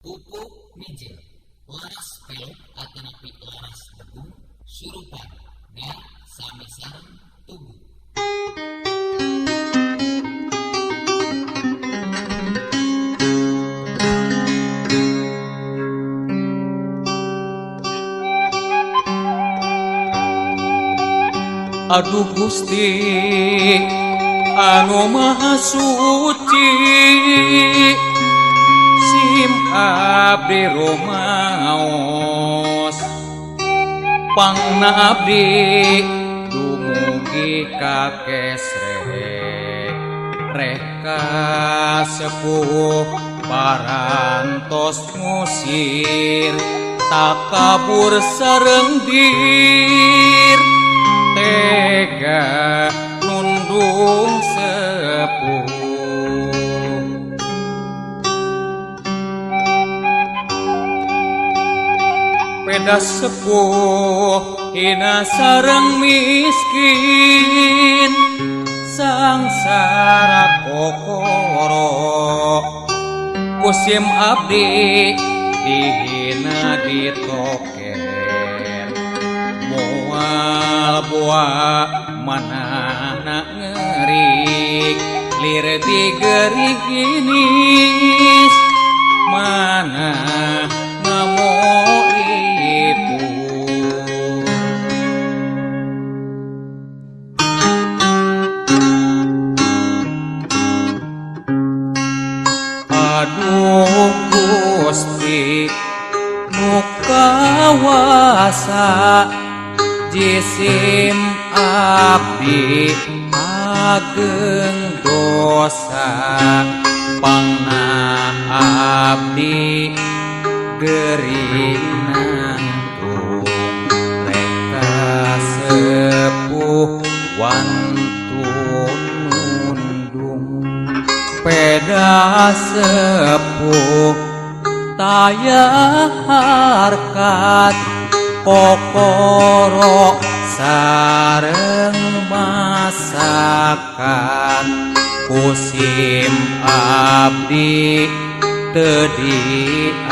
pupuk mijil laras pelok atanapi laras begung surupan dan sami sareng tubuh. Aduh Gusti anu maha suci, sim abdi romaos pangna abdi dumugi ka kesrek reka sepuh parantos ngusir takabur sareng dir tega nundung sepuh. Peda sepuh hina sareng miskin sangsara kokoro kusim abdi dihina ditoken moal buah manana ngerik lir digerik ginis mana ngamo ibu. Aduh Gusti nu kawasa jisim abdi ageng dosa pangna abdi gering nangtung reka sepuh wantun nundung peda sepuh tayah harkat kokoro sareng masakan kusim abdi teu diaku.